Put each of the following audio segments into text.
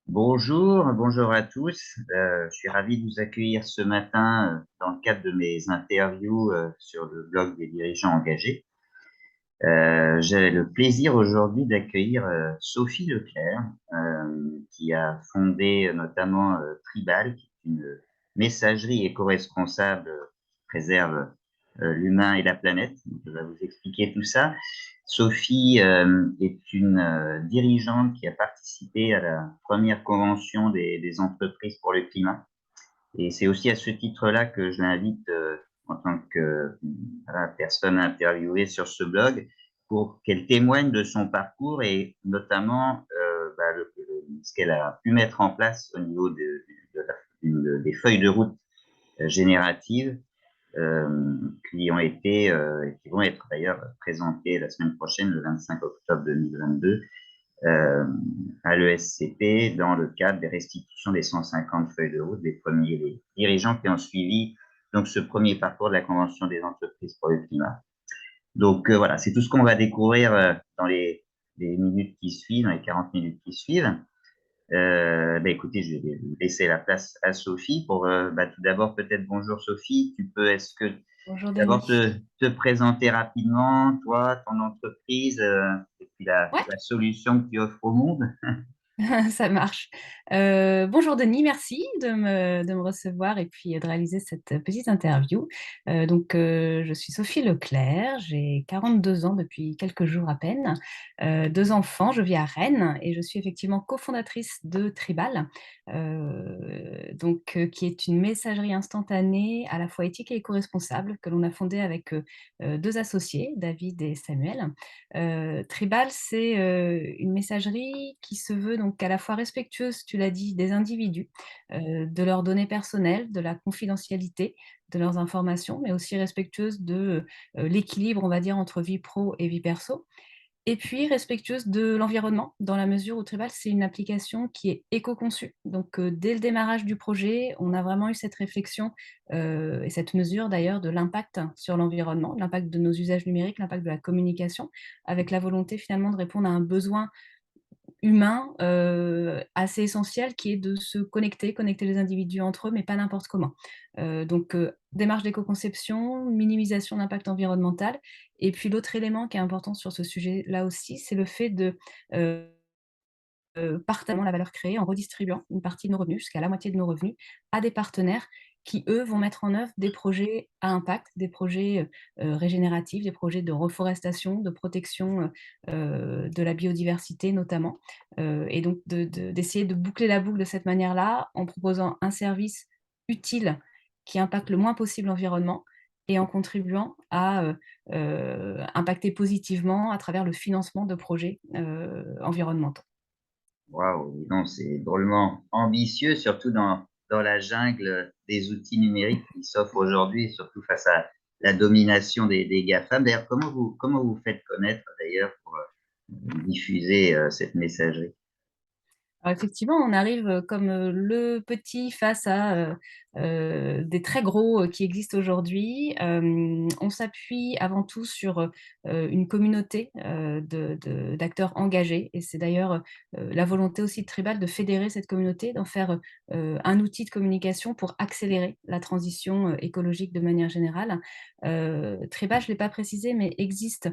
Bonjour à tous. Je suis ravi de vous accueillir ce matin dans le cadre de mes interviews sur le blog des dirigeants engagés. J'ai le plaisir aujourd'hui d'accueillir Sophie Leclerc, qui a fondé notamment Tribal, qui est une messagerie éco-responsable qui préserve l'humain et la planète. Donc, je vais vous expliquer tout ça. Sophie est une dirigeante qui a participé à la première convention des entreprises pour le climat. Et c'est aussi à ce titre-là que je l'invite en tant que personne interviewée sur ce blog pour qu'elle témoigne de son parcours et notamment ce qu'elle a pu mettre en place au niveau des feuilles de route génératives qui vont être d'ailleurs présentées la semaine prochaine, le 25 octobre 2022, euh, à l'ESCP dans le cadre des restitutions des 150 feuilles de route des premiers dirigeants qui ont suivi donc ce premier parcours de la Convention des entreprises pour le climat. Donc voilà, c'est tout ce qu'on va découvrir dans les minutes qui suivent, dans les 40 minutes qui suivent. Écoutez, je vais laisser la place à Sophie pour tout d'abord peut-être bonjour Sophie. Est-ce que Bonjour d'abord Denis. te présenter rapidement, toi, ton entreprise, et puis Ouais, la solution que tu offres au monde? ça marche. Bonjour Denis, merci de me recevoir et puis de réaliser cette petite interview. Je suis Sophie Leclerc, j'ai 42 ans depuis quelques jours à peine, 2 enfants, je vis à Rennes et je suis effectivement cofondatrice de Tribal, qui est une messagerie instantanée à la fois éthique et éco-responsable que l'on a fondée avec 2 associés, David et Samuel. Tribal, c'est, une messagerie qui se veut donc à la fois respectueuse, tu l'as dit, des individus, de leurs données personnelles, de la confidentialité de leurs informations, mais aussi respectueuse de, l'équilibre, on va dire, entre vie pro et vie perso. Et puis respectueuse de l'environnement, dans la mesure où Tribal, c'est une application qui est éco-conçue. Dès le démarrage du projet, on a vraiment eu cette réflexion, et cette mesure d'ailleurs de l'impact sur l'environnement, l'impact de nos usages numériques, l'impact de la communication, avec la volonté finalement de répondre à un besoin humain, assez essentiel qui est de se connecter les individus entre eux, mais pas n'importe comment. Démarche d'éco-conception, minimisation d'impact environnemental et puis l'autre élément qui est important sur ce sujet-là aussi, c'est le fait de, heu partageons la valeur créée en redistribuant une partie de nos revenus, jusqu'à la moitié de nos revenus, à des partenaires qui, eux, vont mettre en œuvre des projets à impact, des projets, régénératifs, des projets de reforestation, de protection, de la biodiversité notamment, et donc d'essayer de boucler la boucle de cette manière-là, en proposant un service utile qui impacte le moins possible l'environnement et en contribuant à, impacter positivement à travers le financement de projets, environnementaux. Waouh, dis donc, c'est drôlement ambitieux, surtout dans la jungle des outils numériques qui s'offrent aujourd'hui, surtout face à la domination des GAFAM. D'ailleurs, comment vous faites connaître d'ailleurs pour diffuser cette messagerie? Alors effectivement, on arrive, comme, le petit face à, des très gros, qui existent aujourd'hui. On s'appuie avant tout sur, une communauté, d'acteurs engagés et c'est d'ailleurs, la volonté aussi de Tribal de fédérer cette communauté, d'en faire, un outil de communication pour accélérer la transition, écologique de manière générale. Tribal, je ne l'ai pas précisé, mais existe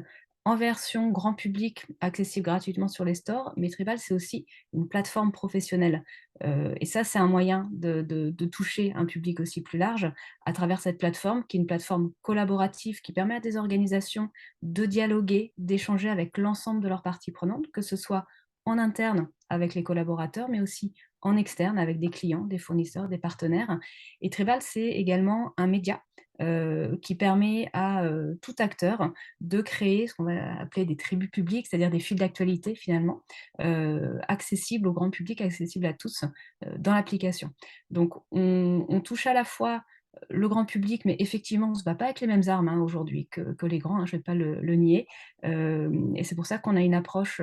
en version grand public, accessible gratuitement sur les stores, mais Tribal, c'est aussi une plateforme professionnelle. Et ça, c'est un moyen de toucher un public aussi plus large à travers cette plateforme, qui est une plateforme collaborative qui permet à des organisations de dialoguer, d'échanger avec l'ensemble de leurs parties prenantes, que ce soit en interne avec les collaborateurs, mais aussi en externe avec des clients, des fournisseurs, des partenaires. Et Tribal, c'est également un média qui permet à tout acteur de créer ce qu'on va appeler des tribus publiques, c'est-à-dire des fils d'actualité finalement, accessibles au grand public, accessibles à tous, dans l'application. On touche à la fois le grand public, mais effectivement, on ne se bat pas avec les mêmes armes, hein, aujourd'hui que les grands, hein, je ne vais pas le nier. Et c'est pour ça qu'on a une approche,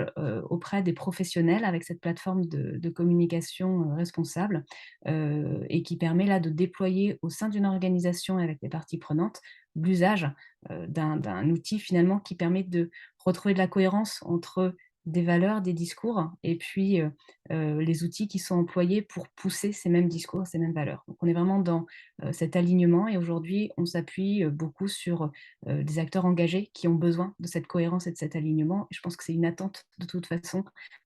auprès des professionnels avec cette plateforme de communication, responsable, et qui permet là de déployer au sein d'une organisation et avec les parties prenantes, l'usage, d'un outil finalement qui permet de retrouver de la cohérence entre des valeurs, des discours et puis, les outils qui sont employés pour pousser ces mêmes discours, ces mêmes valeurs. Donc on est vraiment dans, cet alignement et aujourd'hui on s'appuie, beaucoup sur, des acteurs engagés qui ont besoin de cette cohérence et de cet alignement et je pense que c'est une attente de toute façon,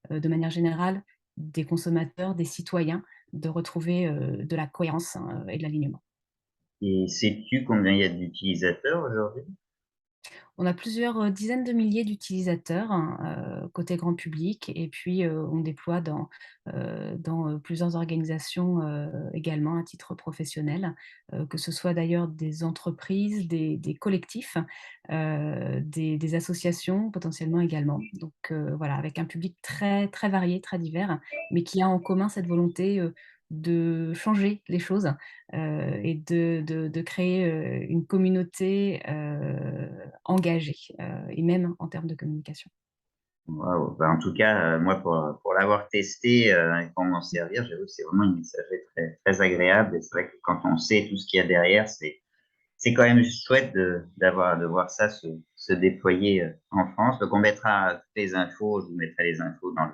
de manière générale des consommateurs, des citoyens, de retrouver, de la cohérence, hein, et de l'alignement. Et sais-tu combien il y a d'utilisateurs aujourd'hui? On a plusieurs, dizaines de milliers d'utilisateurs, hein, côté grand public et puis, on déploie dans plusieurs organisations, également à titre professionnel, que ce soit d'ailleurs des entreprises, des collectifs, des associations potentiellement également. Donc, voilà, avec un public très, très varié, très divers, mais qui a en commun cette volonté, de changer les choses, et de créer, une communauté, engagée, et même en termes de communication. Waouh! Bah, en tout cas, moi pour l'avoir testé, et pour m'en servir, j'avoue que c'est vraiment une messagerie très très agréable et c'est vrai que quand on sait tout ce qu'il y a derrière, c'est quand même chouette de voir ça se déployer, en France. Donc on mettra toutes les infos, je vous mettrai les infos dans le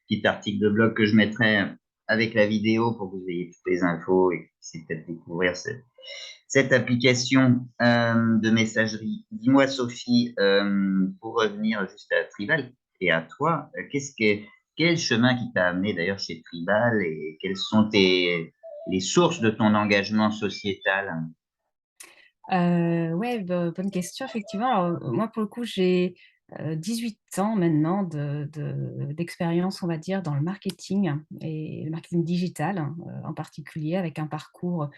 petit article de blog que je mettrai, avec la vidéo pour que vous ayez toutes les infos et que vous puissiez peut-être découvrir cette application, de messagerie. Dis-moi Sophie, pour revenir juste à Tribal et à toi, quel chemin qui t'a amené d'ailleurs chez Tribal et quelles sont les sources de ton engagement sociétal? Ouais, bonne question effectivement. Alors, moi pour le coup j'ai, 18 ans maintenant d'expérience on va dire dans le marketing et le marketing digital, en particulier avec un parcours,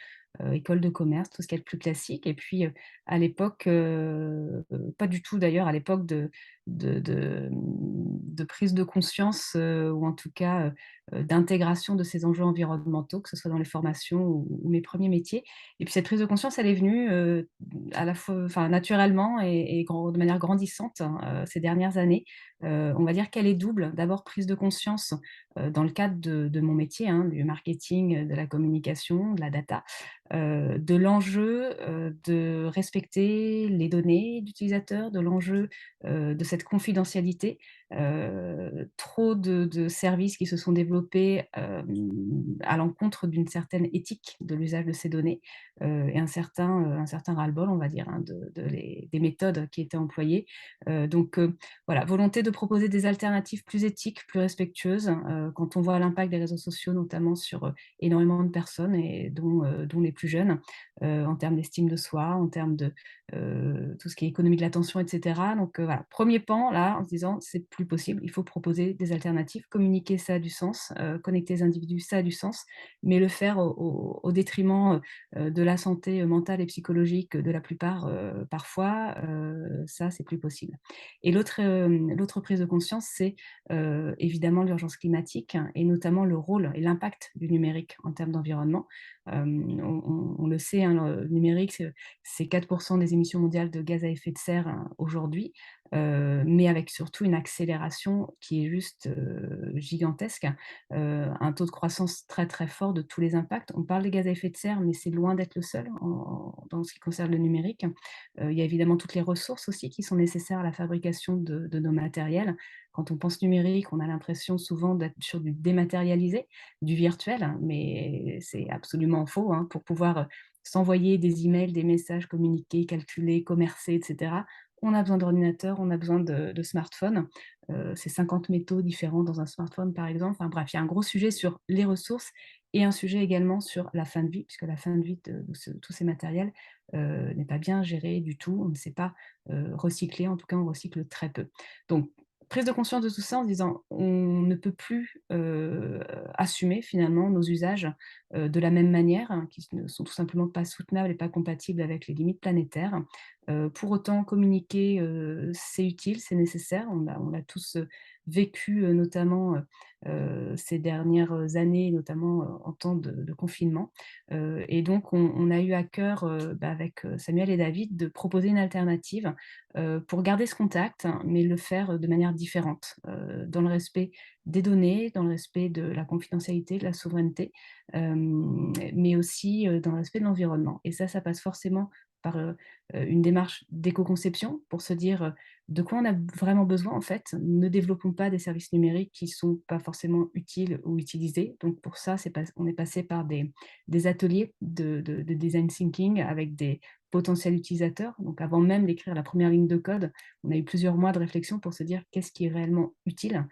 école de commerce, tout ce qui est le plus classique et puis, à l'époque, pas du tout d'ailleurs à l'époque de prise de conscience, ou en tout cas, d'intégration de ces enjeux environnementaux, que ce soit dans les formations ou mes premiers métiers et puis cette prise de conscience elle est venue, à la fois enfin naturellement et de manière grandissante, hein, ces dernières années. On va dire qu'elle est double. D'abord prise de conscience, dans le cadre de mon métier, hein, du marketing, de la communication, de la data, de l'enjeu, de respecter les données d'utilisateurs, de l'enjeu, de cette confidentialité. Trop de services qui se sont développés, à l'encontre d'une certaine éthique de l'usage de ces données, et un certain ras-le-bol, on va dire, hein, des méthodes qui étaient employées. Donc, voilà, volonté de proposer des alternatives plus éthiques, plus respectueuses, quand on voit l'impact des réseaux sociaux, notamment sur, énormément de personnes et dont les plus jeunes, en termes d'estime de soi, en termes de, tout ce qui est économie de l'attention et cetera. Donc, voilà, 1er pan là, en se disant: «C'est plus possible, il faut proposer des alternatives». Communiquer, ça a du sens, connecter les individus, ça a du sens, mais le faire au détriment, de la santé, mentale et psychologique de la plupart, parfois, ça, c'est plus possible. Et l'autre prise de conscience, c'est, évidemment l'urgence climatique et notamment le rôle et l'impact du numérique en termes d'environnement. On le sait, hein, le numérique, c'est 4 des émissions mondiales de gaz à effet de serre, hein, aujourd'hui, mais avec surtout une accélération qui est juste, gigantesque, un taux de croissance très, très fort de tous les impacts. On parle des gaz à effet de serre, mais c'est loin d'être le seul dans ce qui concerne le numérique. Il y a évidemment toutes les ressources aussi qui sont nécessaires à la fabrication de nos matériels. Quand on pense numérique, on a l'impression souvent d'être sur du dématérialisé, du virtuel, mais c'est absolument faux, hein. Pour pouvoir, s'envoyer des emails, des messages, communiquer, calculer, commercer et cetera, on a besoin d'ordinateur, on a besoin de smartphone. C'est 50 métaux différents dans un smartphone, par exemple. Enfin bref, il y a un gros sujet sur les ressources et un sujet également sur la fin de vie, puisque la fin de vie de tous ces matériels, n'est pas bien gérée du tout. On ne sait pas, recycler, en tout cas on recycle très peu. Donc prise de conscience de tout ça en se disant: «On ne peut plus, assumer finalement nos usages, de la même manière, hein, qui ne sont tout simplement pas soutenables et pas compatibles avec les limites planétaires». Pour autant communiquer, c'est utile, c'est nécessaire. On l'a tous, vécu, notamment, ces dernières années, notamment, en temps de confinement. Et donc on a eu à cœur, avec, Samuel et David de proposer une alternative, pour garder ce contact, hein, mais le faire, de manière différente, dans le respect des données, dans le respect de la confidentialité, de la souveraineté, mais aussi, dans le respect de l'environnement et ça passe forcément par, une démarche d'éco-conception pour se dire, de quoi on a vraiment besoin en fait. Ne développons pas des services numériques qui sont pas forcément utiles ou utilisés. Donc pour ça, on est passé par des ateliers de design thinking avec des potentiels utilisateurs. Donc avant même d'écrire la première ligne de code, on a eu plusieurs mois de réflexion pour se dire qu'est-ce qui est réellement utile,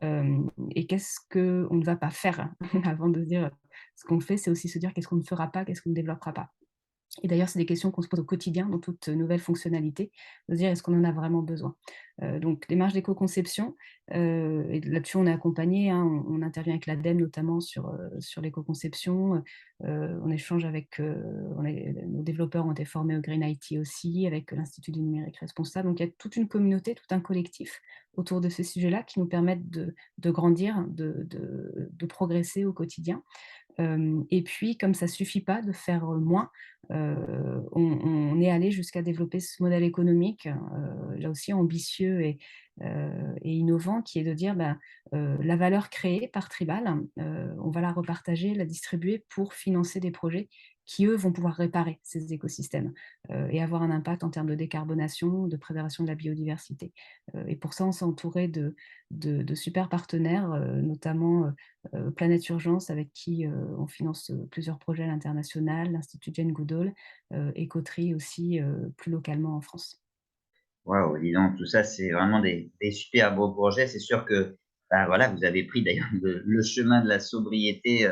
et qu'est-ce qu'on ne va pas faire avant de se dire ce qu'on fait, c'est aussi se dire qu'est-ce qu'on ne fera pas, qu'est-ce qu'on ne développera pas. Et d'ailleurs, c'est des questions qu'on se pose au quotidien dans toute nouvelle fonctionnalité, de se dire: «Est-ce qu'on en a vraiment besoin?» Donc démarche d'éco-conception, et là-dessus, on est accompagné, hein, on intervient avec l'ADEME notamment sur l'éco-conception, on échange avec, nos développeurs ont été formés au Green IT aussi, avec l'Institut du numérique responsable. Donc il y a toute une communauté, tout un collectif autour de ces sujets-là qui nous permettent de grandir, de progresser au quotidien. Et puis comme ça suffit pas de faire, moins, on est allé jusqu'à développer ce modèle économique, là aussi ambitieux et innovant qui est de dire, bah, la valeur créée par Tribal, on va la repartager, la distribuer pour financer des projets qui, eux, vont pouvoir réparer ces écosystèmes, et avoir un impact en termes de décarbonation, de préservation de la biodiversité. Et pour ça, on s'est entouré de super partenaires, notamment, Planète Urgence avec qui, on finance, plusieurs projets à l'international, l'Institut Jane Goodall, Écoterie aussi, plus localement en France. Waouh, dis donc, tout ça, c'est vraiment des super beaux projets. C'est sûr que, bah, voilà, vous avez pris d'ailleurs le chemin de la sobriété,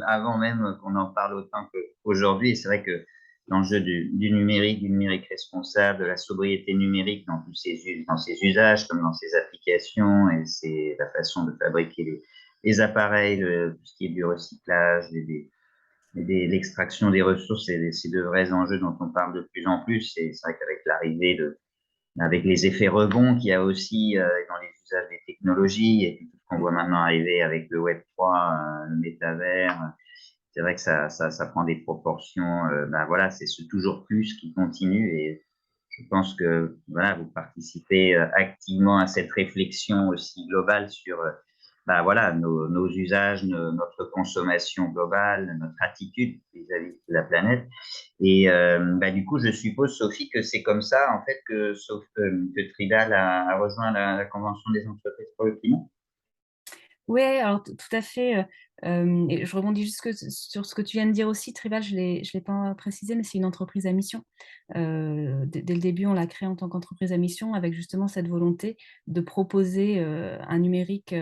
avant même qu'on en parle autant qu'aujourd'hui. Et c'est vrai que l'enjeu du numérique responsable, de la sobriété numérique dans ses usages comme dans ses applications et c'est la façon de fabriquer les appareils, tout ce qui est du recyclage, l'extraction des ressources, c'est de vrais enjeux dont on parle de plus en plus. Et c'est vrai qu'avec l'arrivée avec les effets rebonds qu'il y a aussi dans les usages des technologies et tout ce qu'on voit maintenant arriver avec le Web3, le métavers, c'est vrai que ça prend des proportions. Ben voilà, c'est ce toujours plus qui continue et je pense que voilà, vous participez activement à cette réflexion aussi globale sur bah voilà, nos usages, notre consommation globale, notre attitude vis-à-vis de la planète. Et bah, du coup, je suppose, Sophie, que c'est comme ça, en fait, que Tridal a rejoint la Convention des entreprises pour le climat. Ouais, alors tout à fait, et je rebondis juste sur ce que tu viens de dire aussi. Tribal, je l'ai pas précisé, mais c'est une entreprise à mission. Dès le début, on l'a créée en tant qu'entreprise à mission avec justement cette volonté de proposer, un numérique,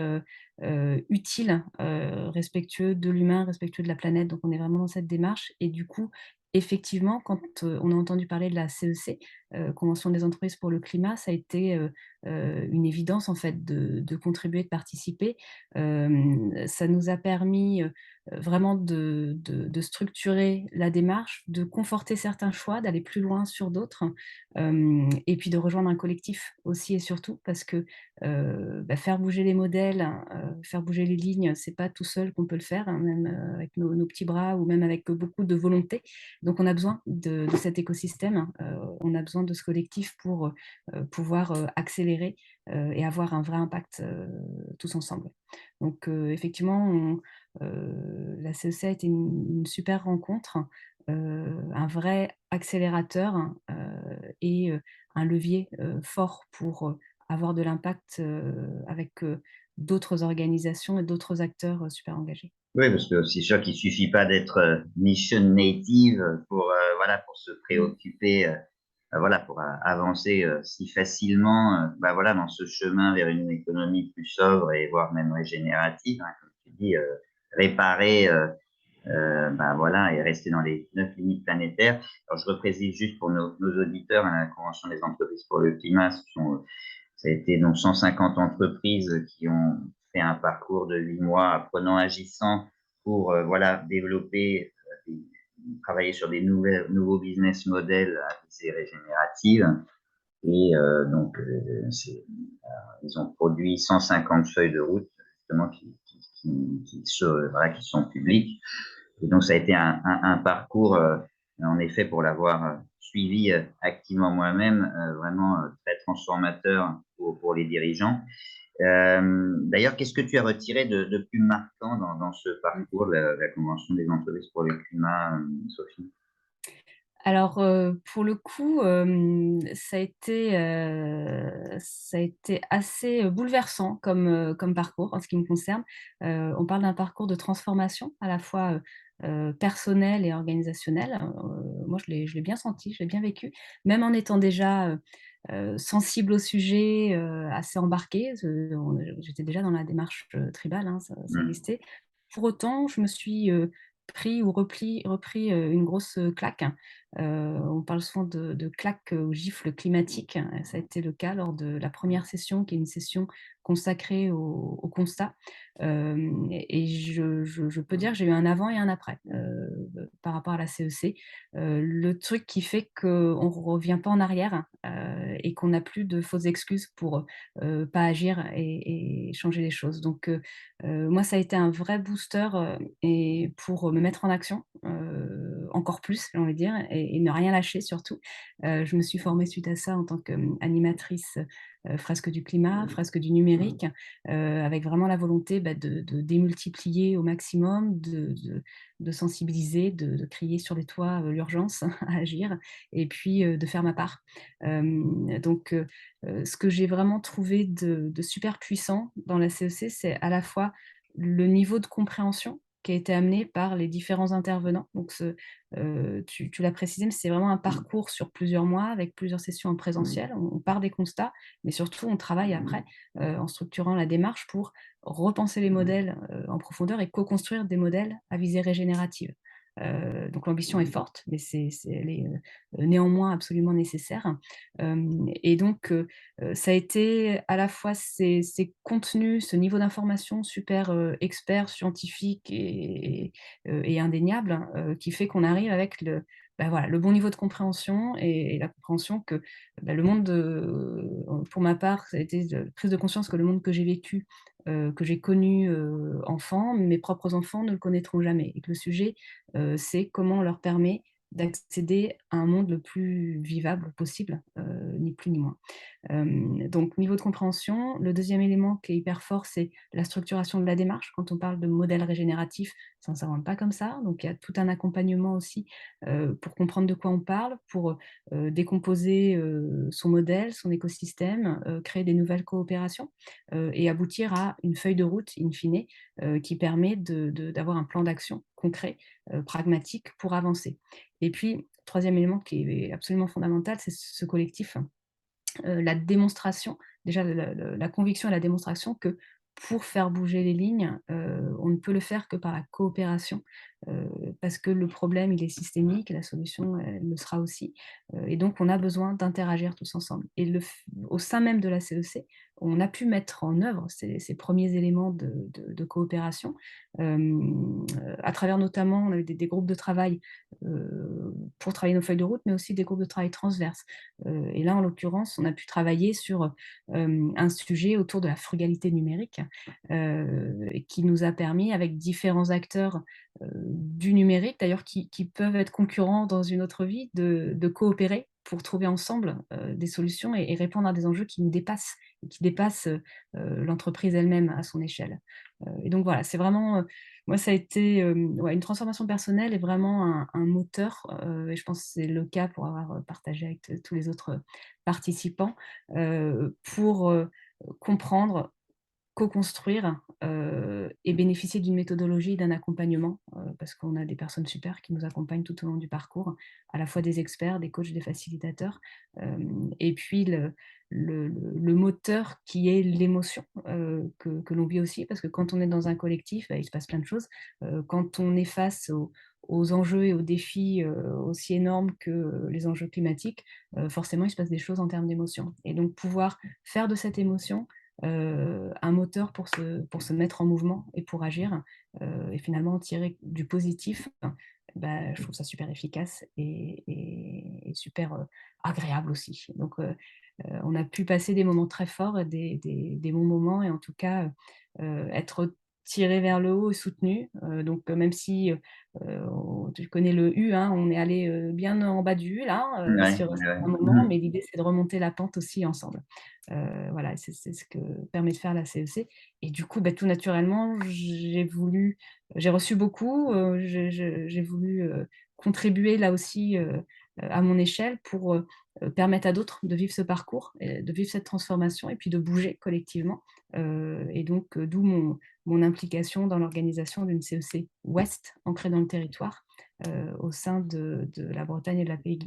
utile, respectueux de l'humain, respectueux de la planète. Donc on est vraiment dans cette démarche et du coup, effectivement, quand, on a entendu parler de la CEC, Convention des entreprises pour le climat, ça a été, une évidence en fait de contribuer, de participer. Ça nous a permis, vraiment de structurer la démarche, de conforter certains choix, d'aller plus loin sur d'autres, et puis de rejoindre un collectif aussi et surtout parce que, bah, faire bouger les modèles, faire bouger les lignes, c'est pas tout seul qu'on peut le faire, hein, même, avec nos petits bras ou même avec beaucoup de volonté. Donc on a besoin de cet écosystème, on a besoin de ce collectif pour, pouvoir, accélérer, et avoir un vrai impact, tous ensemble. Donc effectivement, la CEC a été une super rencontre, un vrai accélérateur, et un levier, fort pour, avoir de l'impact, avec, d'autres organisations et d'autres acteurs, super engagés. Oui, parce que c'est sûr qu'il suffit pas d'être mission native pour voilà pour se Mmh. préoccuper voilà pour avancer si facilement bah voilà dans ce chemin vers une économie plus sobre et voire même régénérative, hein, comme tu dis, réparer bah voilà et rester dans les 9 limites planétaires. Alors je reprécise juste pour nos auditeurs, hein, la Convention des entreprises pour le climat, ça a été donc 150 entreprises qui ont fait un parcours de 8 mois apprenant, agissant pour voilà, développer, travailler sur des nouveaux business models à visée régénérative. Et donc, ils ont produit 150 feuilles de route justement voilà, qui sont publiques. Et donc, ça a été un parcours, en effet, pour l'avoir suivi activement moi-même, vraiment très transformateur pour les dirigeants. D'ailleurs, qu'est-ce que tu as retiré de plus marquant dans ce Mmh. parcours de la Convention des entreprises pour le climat, Sophie? Alors, pour le coup, ça a été assez, bouleversant comme parcours en ce qui me concerne. On parle d'un parcours de transformation à la fois, personnel et organisationnel. Moi je l'ai bien senti, je l'ai bien vécu, même en étant déjà, sensible au sujet, assez embarquée, j'étais déjà dans la démarche, tribale, hein, ça Mmh. existait. Pour autant, je me suis, pris ou repris, une grosse, claque. On parle souvent de claque, ou gifle climatique. Ça a été le cas lors de la première session, qui est une session consacrée au constat. Et je peux dire que j'ai eu un avant et un après, par rapport à la CEC. Le truc qui fait qu'on ne revient pas en arrière, et qu'on n'a plus de fausses excuses pour, pas agir et changer les choses. Donc moi, ça a été un vrai booster, et pour me mettre en action, encore plus, j'ai envie de dire, et ne rien lâcher surtout. Je me suis formée suite à ça en tant qu'animatrice, fresque du climat, fresque du numérique, avec vraiment la volonté, bah, de démultiplier au maximum, de sensibiliser, de crier sur les toits, l'urgence à agir, et puis, de faire ma part. Donc ce que j'ai vraiment trouvé de super puissant dans la CEC, c'est à la fois le niveau de compréhension qui a été amené par les différents intervenants. Donc tu l'as précisé, mais c'est vraiment un parcours sur plusieurs mois avec plusieurs sessions en présentiel. On part des constats, mais surtout on travaille après, en structurant la démarche pour repenser les modèles, en profondeur et co-construire des modèles à visée régénérative. Donc l'ambition est forte, mais elle est, néanmoins absolument nécessaire. Et donc ça a été à la fois ces contenus, ce niveau d'information super, expert, scientifique et indéniable, qui fait qu'on arrive avec bah, voilà, le bon niveau de compréhension et la compréhension que, bah, le monde, pour ma part, ça a été de prise de conscience que le monde que j'ai vécu, que j'ai connu, enfant, mes propres enfants ne le connaîtront jamais, et que le sujet, c'est comment on leur permet d'accéder à un monde le plus vivable possible, ni plus ni moins. Donc niveau de compréhension, le deuxième élément qui est hyper fort, c'est la structuration de la démarche. Quand on parle de modèle régénératif, ça ne s'invente pas comme ça. Donc il y a tout un accompagnement aussi, pour comprendre de quoi on parle, pour, décomposer, son modèle, son écosystème, créer des nouvelles coopérations, et aboutir à une feuille de route in fine, qui permet d'avoir un plan d'action concret, pragmatique pour avancer. Et puis, troisième élément qui est absolument fondamental, c'est ce collectif, la démonstration, déjà la conviction et la démonstration que pour faire bouger les lignes, on ne peut le faire que par la coopération, heu, parce que le problème, il est systémique et la solution, elle le sera aussi, et donc on a besoin d'interagir tous ensemble, et au sein même de la CEC, on a pu mettre en œuvre ces 1 éléments de coopération, à travers notamment, on avait des groupes de travail, pour travailler nos feuilles de route, mais aussi des groupes de travail transverses. Et là, en l'occurrence, on a pu travailler sur, un sujet autour de la frugalité numérique, et qui nous a permis, avec différents acteurs, du numérique d'ailleurs, qui peuvent être concurrents dans une autre vie, de coopérer pour trouver ensemble, des solutions et répondre à des enjeux qui nous dépassent et qui dépassent, l'entreprise elle-même à son échelle. Et donc voilà, c'est vraiment, moi ça a été, ouais, une transformation personnelle et vraiment un moteur, et je pense que c'est le cas pour avoir, partagé avec tous les autres, participants, pour, comprendre, co-construire, et bénéficier d'une méthodologie, d'un accompagnement, parce qu'on a des personnes super qui nous accompagnent tout au long du parcours, à la fois des experts, des coachs, des facilitateurs, et puis le moteur qui est l'émotion, que l'on vit aussi, parce que quand on est dans un collectif, bah, il se passe plein de choses. Quand on est face aux enjeux et aux défis, aussi énormes que, les enjeux climatiques, forcément il se passe des choses en termes d'émotion, et donc pouvoir faire de cette émotion, un moteur pour se mettre en mouvement et pour agir, et finalement tirer du positif, bah, je trouve ça super efficace et super, agréable aussi. Donc on a pu passer des moments très forts et des bons moments, et en tout cas, être tiré vers le haut et soutenu, donc même si, tu connais le U, hein, on est allé, bien en bas du U là, Ouais, sur ouais, ouais. certains moments, Mmh. mais l'idée c'est de remonter la pente aussi ensemble. Voilà, c'est ce que permet de faire la CEC, et du coup, bah, tout naturellement, j'ai reçu beaucoup, j'ai voulu, contribuer là aussi, à mon échelle pour permettre à d'autres de vivre ce parcours, et de vivre cette transformation et puis de bouger collectivement. Et donc, d'où mon implication dans l'organisation d'une CEC Ouest ancrée dans le territoire, au sein de la Bretagne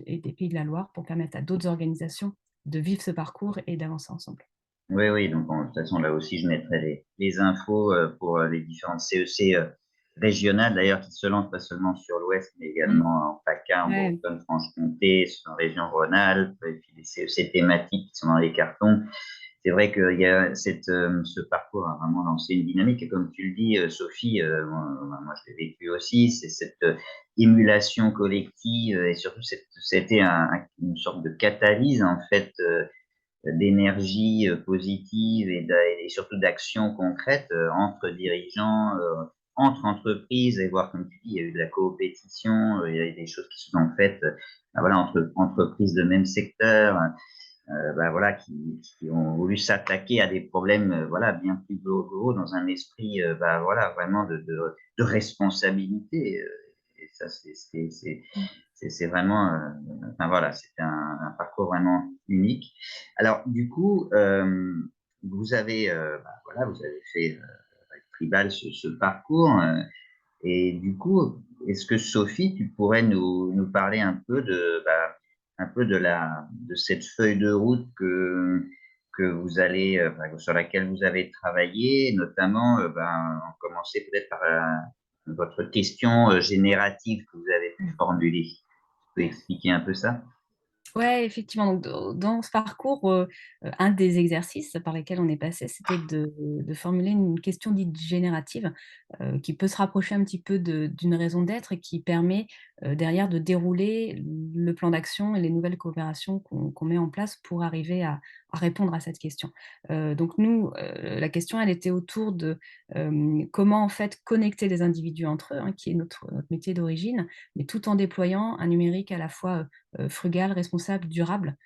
et des Pays de la Loire pour permettre à d'autres organisations de vivre ce parcours et d'avancer ensemble. Oui, oui, donc de toute façon, là aussi, je mettrai les infos pour les différentes CEC régionales, d'ailleurs, qui se lancent pas seulement sur l'Ouest, mais Mmh. également en PACA, en Ouais, Bourgogne-Franche-Comté, en région Rhône-Alpes, et puis les CEC thématiques qui sont dans les cartons. C'est vrai qu'il y a ce parcours a vraiment lancé une dynamique, et comme tu le dis, Sophie, moi je l'ai vécu aussi, c'est cette émulation collective, et surtout c'était une sorte de catalyse en fait d'énergie positive et surtout d'action concrète entre dirigeants, entre entreprises, et voir, comme tu dis, il y a eu de la coopétition, il y a eu des choses qui se sont faites, voilà, entre entreprises de même secteur, bah, voilà, qui ont voulu s'attaquer à des problèmes, voilà, bien plus globaux dans un esprit, bah, voilà, vraiment de responsabilité. Et ça, mmh. c'est vraiment, enfin voilà, c'est un parcours vraiment unique. Alors, du coup, vous avez, bah, voilà, vous avez fait avec Tribal ce parcours. Et du coup, est-ce que Sophie, tu pourrais nous parler un peu bah, un peu de cette feuille de route que vous allez, enfin, sur laquelle vous avez travaillé, notamment, ben, commencer peut-être par votre question générative que vous avez pu formuler. Tu peux expliquer un peu ça? Ouais, effectivement, donc dans ce parcours, un des exercices par lesquels on est passé, c'était de formuler une question dite générative, qui peut se rapprocher un petit peu d'une raison d'être et qui permet, derrière de dérouler le plan d'action et les nouvelles coopérations qu'on met en place pour arriver à répondre à cette question. Donc nous, la question, elle était autour de, comment en fait connecter les individus entre eux, hein, qui est notre métier d'origine, mais tout en déployant un numérique à la fois, frugal, responsable, durable,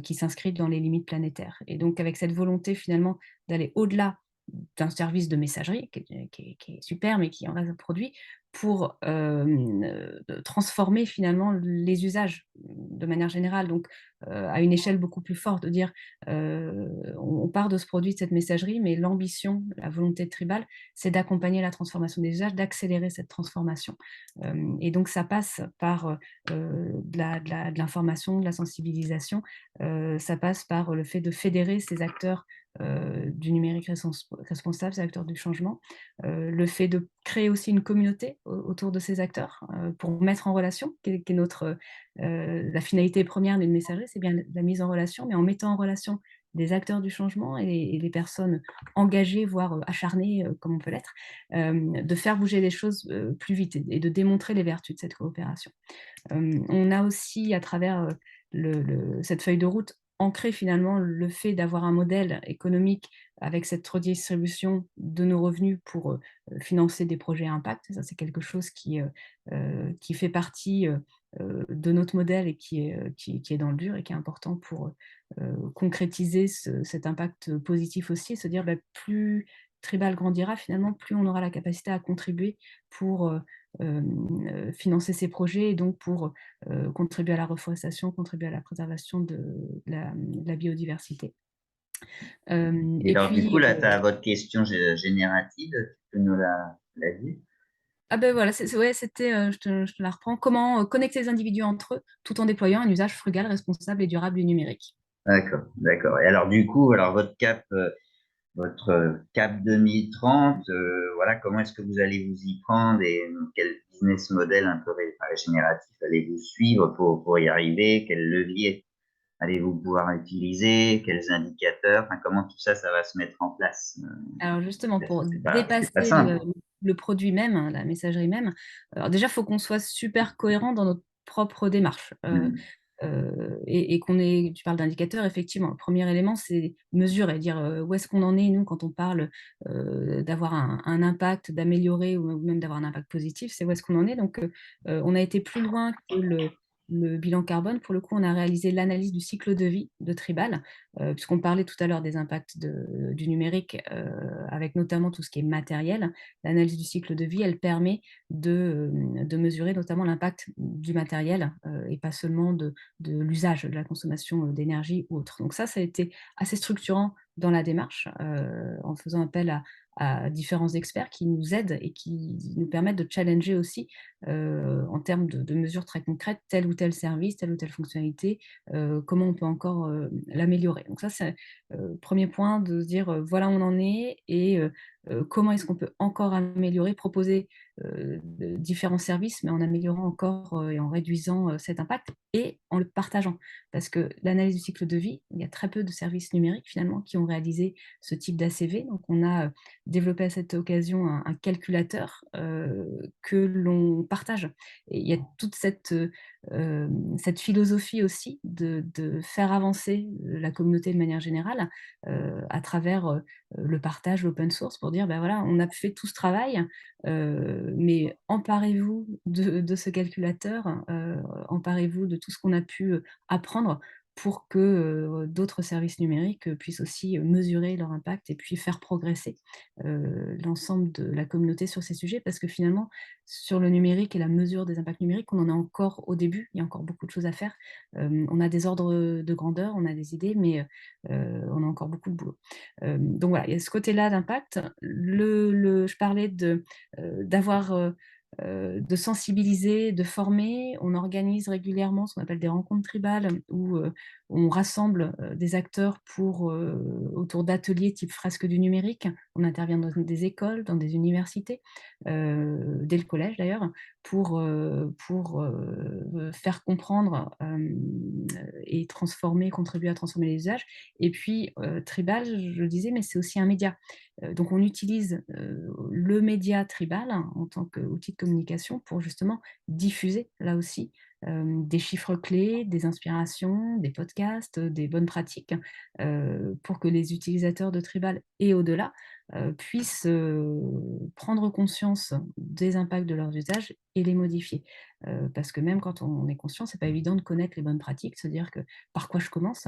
qui s'inscrit dans les limites planétaires. Et donc avec cette volonté finalement d'aller au-delà d'un service de messagerie qui est super, mais qui en reste un produit, pour, transformer finalement les usages de manière générale. Donc, à une échelle beaucoup plus forte, de dire, on part de ce produit, de cette messagerie, mais l'ambition, la volonté de Tribal, c'est d'accompagner la transformation des usages, d'accélérer cette transformation. Et donc ça passe par, de l'information, de la sensibilisation, ça passe par le fait de fédérer ces acteurs du numérique responsable, ces acteurs du changement. Le fait de créer aussi une communauté autour de ces acteurs, pour mettre en relation, qui est notre, la finalité première d'une messagerie, c'est bien la mise en relation, mais en mettant en relation des acteurs du changement et des personnes engagées, voire, acharnées, comme on peut l'être, de faire bouger les choses, plus vite et de démontrer les vertus de cette coopération. On a aussi à travers, cette feuille de route, ancré finalement le fait d'avoir un modèle économique avec cette redistribution de nos revenus pour, financer des projets à impact. Ça, c'est quelque chose qui fait partie, de notre modèle et qui est dans le dur et qui est important pour, concrétiser cet impact positif aussi et se dire, bah, plus Tribal grandira finalement, plus on aura la capacité à contribuer pour, financer ces projets et donc pour, contribuer à la reforestation, contribuer à la préservation de la biodiversité. Et Et alors, du coup, puis, là, tu as votre question générative, tu peux nous la dire? ah ben voilà, ouais, c'était, je te la reprends. Comment, connecter les individus entre eux, tout en déployant un usage frugal, responsable et durable du numérique? D'accord, d'accord. Et alors, du coup, alors votre cap 2030, voilà, comment est-ce que vous allez vous y prendre, et quel business model un peu régénératif allez-vous suivre pour y arriver? Quels leviers allez-vous pouvoir utiliser? Quels indicateurs? Enfin, comment tout ça, ça va se mettre en place? Alors justement, pour C'est pas dépasser simple. le produit même, hein, la messagerie même, alors déjà, il faut qu'on soit super cohérent dans notre propre démarche, Mmh. et qu'on ait tu parles d'indicateurs, effectivement. Le premier élément, c'est mesurer, dire, où est-ce qu'on en est, nous, quand on parle, d'avoir un impact, d'améliorer ou même d'avoir un impact positif, c'est où est-ce qu'on en est. Donc, on a été plus loin que le bilan carbone, pour le coup, on a réalisé l'analyse du cycle de vie de Tribal, puisqu'on parlait tout à l'heure des impacts du numérique, avec notamment tout ce qui est matériel. L'analyse du cycle de vie, elle permet de mesurer notamment l'impact du matériel, et pas seulement de l'usage, de la consommation, d'énergie ou autre. Donc ça a été assez structurant dans la démarche, en faisant appel à différents experts qui nous aident et qui nous permettent de challenger aussi, en termes de mesures très concrètes, tel ou tel service, telle ou telle fonctionnalité, comment on peut encore, l'améliorer. Donc ça, c'est, 1er point de se dire, voilà où on en est et comment est-ce qu'on peut encore améliorer, proposer, de différents services, mais en améliorant encore, et en réduisant, cet impact et en le partageant. Parce que l'analyse du cycle de vie, il y a très peu de services numériques finalement qui ont réalisé ce type d'ACV. Donc on a, développé à cette occasion un calculateur, que l'on partage. Et il y a toute cette philosophie aussi de faire avancer la communauté de manière générale, à travers, le partage, l'open source pour dire: «Bah, voilà, on a fait tout ce travail, mais emparez-vous de ce calculateur, emparez-vous de tout ce qu'on a pu, apprendre pour que, d'autres services numériques, puissent aussi, mesurer leur impact et puis faire progresser, l'ensemble de la communauté sur ces sujets». Parce que finalement, sur le numérique et la mesure des impacts numériques, on en est encore au début, il y a encore beaucoup de choses à faire. On a des ordres, de grandeur, on a des idées, mais on a encore beaucoup de boulot. Donc voilà, il y a ce côté-là d'impact. Je parlais d'avoir, de sensibiliser, de former. On organise régulièrement ce qu'on appelle des rencontres tribales où, on rassemble, des acteurs autour d'ateliers type fresque du numérique. On intervient dans des écoles, dans des universités, dès le collège d'ailleurs, pour faire comprendre, et transformer, contribuer à transformer les usages. Et puis, Tribal, je le disais, mais c'est aussi un média. Donc on utilise, le média Tribal en tant qu'outil de communication pour justement diffuser, là aussi, des chiffres clés, des inspirations, des podcasts, des bonnes pratiques, pour que les utilisateurs de Tribal et au-delà, puissent, prendre conscience des impacts de leurs usages et les modifier. Parce que même quand on est conscient, c'est pas évident de connaître les bonnes pratiques, se dire que: «Par quoi je commence?»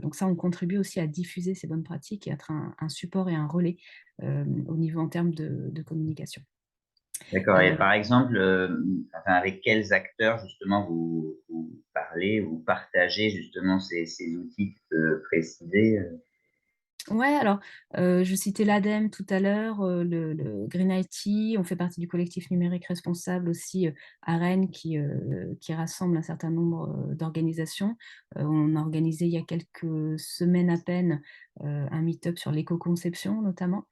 Donc ça, on contribue aussi à diffuser ces bonnes pratiques et être un support et un relais, au niveau en termes de communication. D'accord, et Heu par exemple, enfin, avec quels acteurs justement vous parlez, vous partagez justement ces outils que tu peux préciser? Ouais, alors, je citais l'ADEME tout à l'heure, le Green IT, on fait partie du collectif numérique responsable aussi, à Rennes qui rassemble un certain nombre, d'organisations. On a organisé il y a quelques semaines à peine, un meet-up sur l'éco-conception notamment.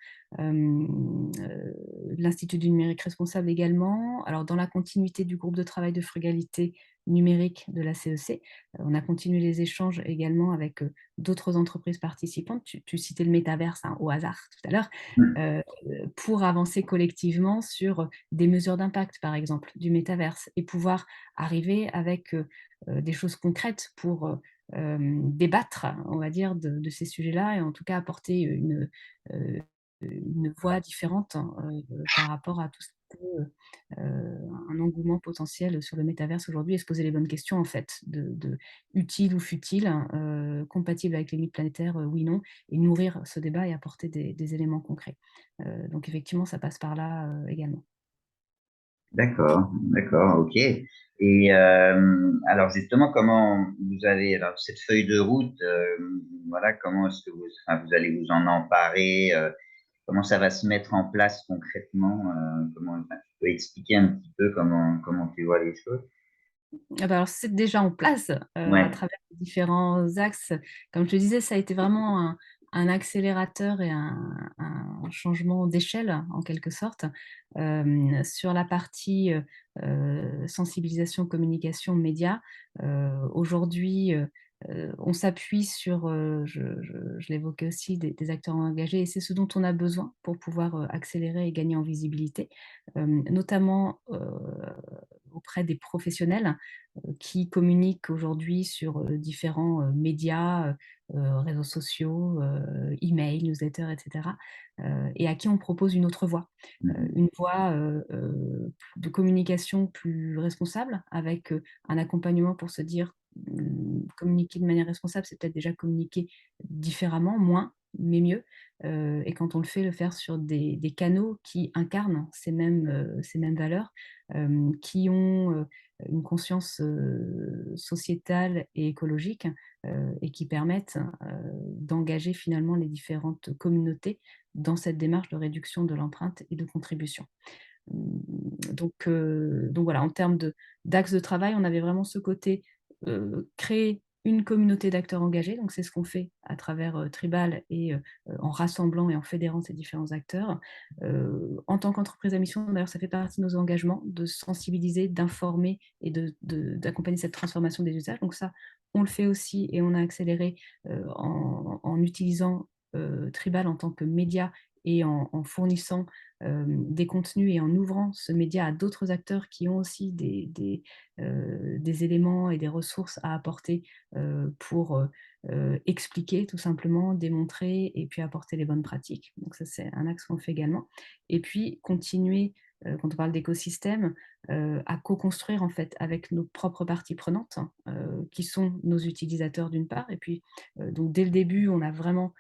L'Institut du numérique responsable également. Alors dans la continuité du groupe de travail de frugalité numérique de la CEC, on a continué les échanges également avec, d'autres entreprises participantes. Tu citais le métaverse, hein, au hasard tout à l'heure, Mmh. heu, pour avancer collectivement sur, des mesures d'impact, par exemple, du métaverse et pouvoir arriver avec, des choses concrètes pour, débattre, on va dire, de ces sujets-là et en tout cas apporter heu, une voix différente, hein, par rapport à tout ce qui peut, un engouement potentiel sur le métaverse aujourd'hui et se poser les bonnes questions en fait, de utile ou futile, compatible avec les limites planétaires, oui, non, et nourrir ce débat et apporter des éléments concrets. Donc effectivement, ça passe par là, également. D'accord, d'accord, OK, et alors justement, comment vous avez alors cette feuille de route, voilà, comment est-ce que enfin, vous allez vous en emparer? Comment ça va se mettre en place concrètement? Comment enfin, tu peux expliquer un petit peu comment tu vois les choses? Ah bah, alors c'est déjà en place, à Ouais. travers les différents axes. Comme je te disais, ça a été vraiment un accélérateur et un changement d'échelle en quelque sorte. Sur la partie, sensibilisation, communication, médias, aujourd'hui, on s'appuie sur, je l'évoquais aussi, des acteurs engagés et c'est ce dont on a besoin pour pouvoir, accélérer et gagner en visibilité. Notamment, auprès des professionnels qui communiquent aujourd'hui sur, différents, médias, réseaux sociaux, email, newsletter et cetera, et à qui on propose une autre voie. Mmh. Une voie, de communication plus responsable avec, un accompagnement pour se dire, communiquer de manière responsable, c'est peut-être déjà communiquer différemment, moins, mais mieux, et quand on le faire sur des canaux qui incarnent ces mêmes valeurs, qui ont, une conscience, sociétale et écologique, et qui permettent, d'engager finalement les différentes communautés dans cette démarche de réduction de l'empreinte et de contribution. Donc voilà, en termes d'axe de travail, on avait vraiment ce côté, créer une communauté d'acteurs engagés, donc c'est ce qu'on fait à travers, Tribal et en rassemblant et en fédérant ces différents acteurs. En tant qu'entreprise à mission, d'ailleurs, ça fait partie de nos engagements de sensibiliser, d'informer et d'accompagner cette transformation des usages. Donc ça, on le fait aussi et on a accéléré, en utilisant, Tribal en tant que média et en fournissant des contenus et en ouvrant ce média à d'autres acteurs qui ont aussi des éléments et des ressources à apporter, pour, expliquer tout simplement, démontrer et puis apporter les bonnes pratiques. Donc ça, c'est un axe qu'on fait également et puis continuer, quand on parle d'écosystème, à co-construire en fait avec nos propres parties prenantes, qui sont nos utilisateurs d'une part et puis, donc dès le début, on a vraiment,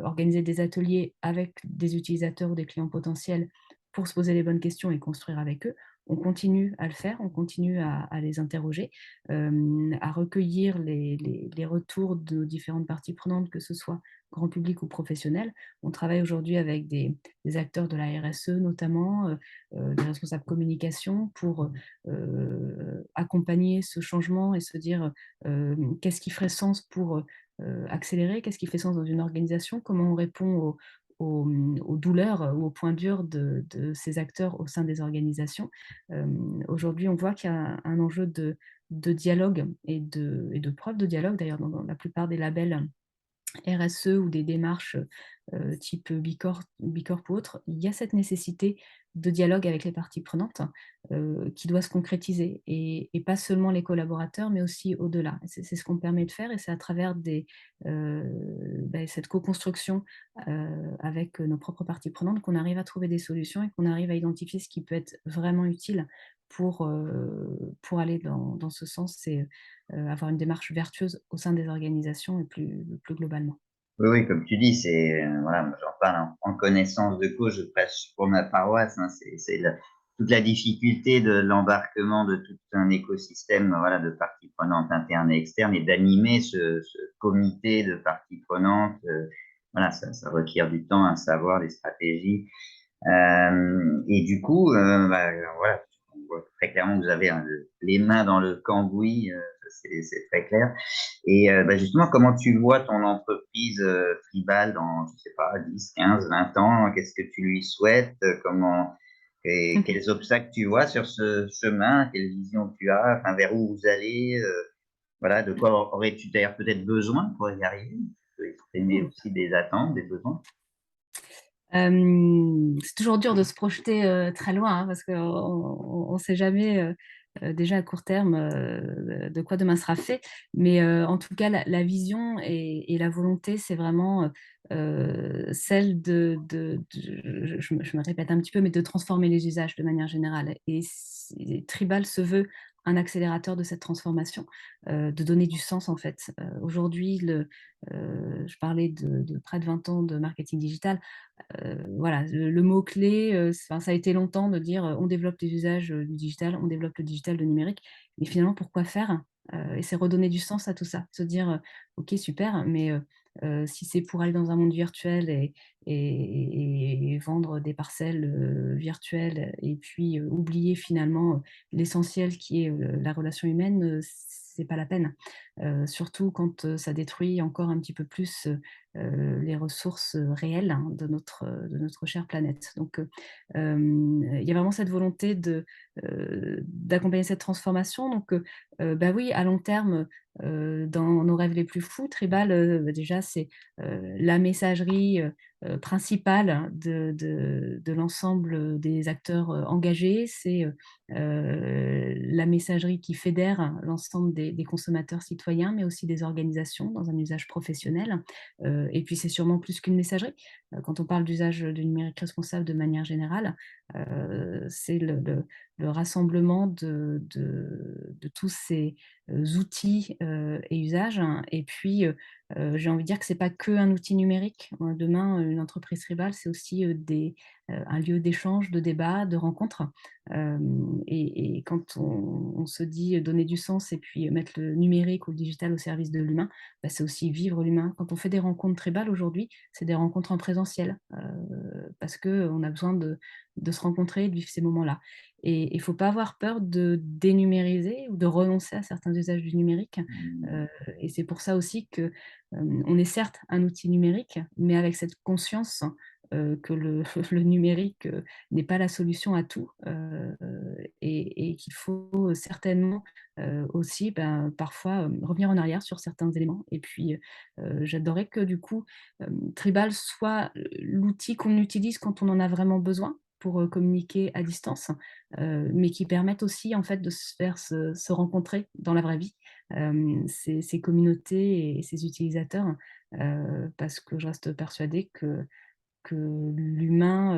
organisé des ateliers avec des utilisateurs ou des clients potentiels pour se poser les bonnes questions et construire avec eux. On continue à le faire, on continue à les interroger, à recueillir les retours de nos différentes parties prenantes, que ce soit grand public ou professionnel. On travaille aujourd'hui avec des acteurs de la RSE notamment, des responsables communication pour, accompagner ce changement et se dire, qu'est-ce qui ferait sens pour, accélérer? Qu'est-ce qui fait sens dans une organisation? Comment on répond aux douleurs ou aux points durs de ces acteurs au sein des organisations. Aujourd'hui, on voit qu'il y a un enjeu de dialogue et de preuve de dialogue, d'ailleurs dans la plupart des labels RSE ou des démarches, type Bicorp ou autre, il y a cette nécessité de dialogue avec les parties prenantes, qui doit se concrétiser et pas seulement les collaborateurs, mais aussi au-delà. C'est ce qu'on permet de faire et c'est à travers heu, cette co-construction, avec nos propres parties prenantes qu'on arrive à trouver des solutions et qu'on arrive à identifier ce qui peut être vraiment utile pour aller dans ce sens et avoir une démarche vertueuse au sein des organisations et plus globalement. Oui, oui, comme tu dis, c'est, voilà, moi j'en parle en connaissance de cause, je prêche pour ma paroisse, hein. C'est la toute la difficulté de l'embarquement de tout un écosystème, voilà, de parties prenantes internes et externes et d'animer ce comité de parties prenantes, voilà, ça requiert du temps, un savoir, des stratégies. Et du coup, bah, voilà, on voit très clairement que vous avez, les mains dans le cambouis, c'est très clair. Et bah, justement, comment tu vois ton entreprise, Tribal dans, je sais pas, 10, 15, 20 ans? Qu'est-ce que tu lui souhaites? Comment et quels obstacles tu vois sur ce chemin? Quelle vision tu as? Enfin, vers où vous allez? Voilà, de quoi aurais-tu d'ailleurs peut-être besoin pour y arriver? Tu peux exprimer Mmh. aussi des attentes, des besoins. C'est toujours dur de se projeter, très loin, hein, parce qu'on sait jamais, déjà à court terme, de quoi demain sera fait. Mais, en tout cas, la vision et la volonté, c'est vraiment, celle je me répète un petit peu, mais de transformer les usages de manière générale et Tribal se veut un accélérateur de cette transformation, de donner du sens en fait. Aujourd'hui, je parlais de près de 20 ans de marketing digital. Voilà, le mot-clé, enfin, ça a été longtemps de dire, «On développe les usages, du digital, on développe le digital, le numérique». Mais finalement, pourquoi faire? Et c'est redonner du sens à tout ça. Se dire, «OK, super, mais si c'est pour aller dans un monde virtuel et vendre des parcelles, virtuelles et puis, oublier finalement, l'essentiel qui est, la relation humaine», c'est pas la peine. Surtout quand, ça détruit encore un petit peu plus, les ressources, réelles, hein, de notre chère planète. Donc, il y a vraiment cette volonté d'accompagner cette transformation. Donc, bah, oui, à long terme, dans nos rêves les plus fous, Tribal, bah, déjà, c'est, la messagerie, principale de l'ensemble, des acteurs, engagés. C'est, la messagerie qui fédère l'ensemble des consommateurs citoyens, mais aussi des organisations dans un usage professionnel. Et puis c'est sûrement plus qu'une messagerie. Quand on parle d'usage du numérique responsable de manière générale, c'est le rassemblement de tous ces, outils, et usages, hein. Et puis, j'ai envie de dire que c'est pas qu'un outil numérique. Demain, une entreprise tribale, c'est aussi, un lieu d'échange, de débat, de rencontre. Et quand on se dit donner du sens et puis mettre le numérique ou le digital au service de l'humain, bah, c'est aussi vivre l'humain. Quand on fait des rencontres tribales aujourd'hui, c'est des rencontres en présentiel, parce qu'on a besoin de se rencontrer et de vivre ces moments-là. Et il ne faut pas avoir peur de dénumériser ou de renoncer à certains usages du numérique. Heu et c'est pour ça aussi que, on est certes un outil numérique, mais avec cette conscience, que le le numérique, n'est pas la solution à tout, et qu'il faut certainement, aussi, ben, parfois, revenir en arrière sur certains éléments. Et puis, j'adorerais que du coup, Tribal soit l'outil qu'on utilise quand on en a vraiment besoin pour, communiquer à distance, mais qui permette aussi en fait de se faire se rencontrer dans la vraie vie, ces communautés et ces utilisateurs, parce que je reste persuadée que l'humain,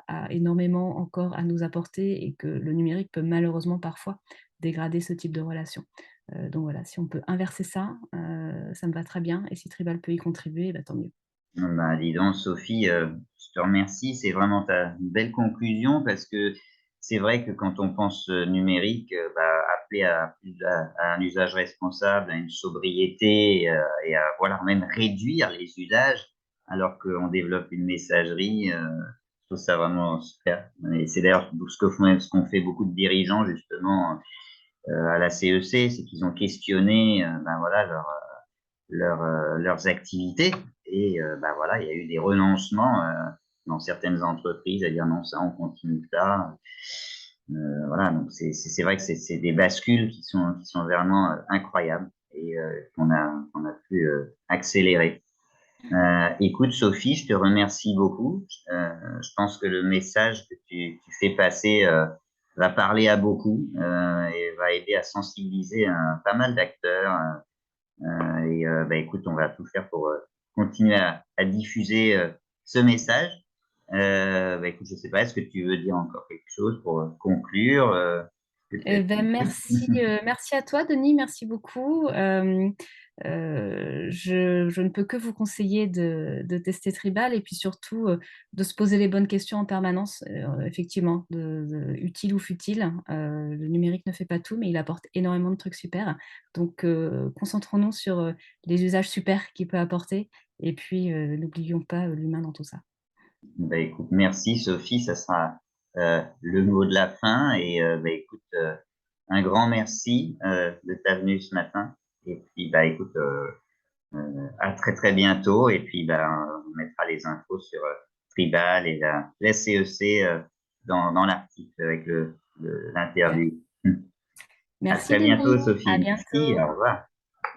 a énormément encore à nous apporter et que le numérique peut malheureusement parfois dégrader ce type de relation. Donc voilà, si on peut inverser ça, ça me va très bien, et si Tribal peut y contribuer, bah, tant mieux. Bah, dis donc Sophie, je te remercie. C'est vraiment une belle conclusion parce que c'est vrai que quand on pense, numérique, bah, appeler à plus à un usage responsable, à une sobriété, et à voilà, même réduire les usages alors qu'on développe une messagerie, je trouve ça vraiment super et c'est d'ailleurs ce qu'ont fait beaucoup de dirigeants justement, à la CEC, c'est qu'ils ont questionné, ben, voilà, leurs activités et bah, voilà, il y a eu des renoncements, dans certaines entreprises à dire: «Non, ça, on continue pas». Voilà, donc c'est vrai que c'est des bascules qui sont vraiment, incroyables et qu'on a pu, accélérer. Écoute Sophie, je te remercie beaucoup. Je pense que le message que tu fais passer, va parler à beaucoup, et va aider à sensibiliser pas mal d'acteurs, et bah, écoute, on va tout faire pour, continuer à diffuser, ce message. Bah, écoute, je sais pas, est-ce que tu veux dire encore quelque chose pour, conclure, Eh peut-être? ben, merci à toi Denis, merci beaucoup. Je ne peux que vous conseiller de tester Tribal et puis surtout, de se poser les bonnes questions en permanence. Effectivement, utile ou futile, le numérique ne fait pas tout, mais il apporte énormément de trucs super. Donc, concentrons-nous sur, les usages super qu'il peut apporter et puis, n'oublions pas, l'humain dans tout ça. Bah, écoute, merci Sophie, ça sera, le mot de la fin et bah, écoute, un grand merci, de ta venue ce matin et puis, bah, écoute, à très, très bientôt et puis, ben, on mettra les infos sur, Tribal et la CEC, dans l'article avec l'interview. À Merci très bientôt Denis, à Sophie. Merci, bientôt. au revoir.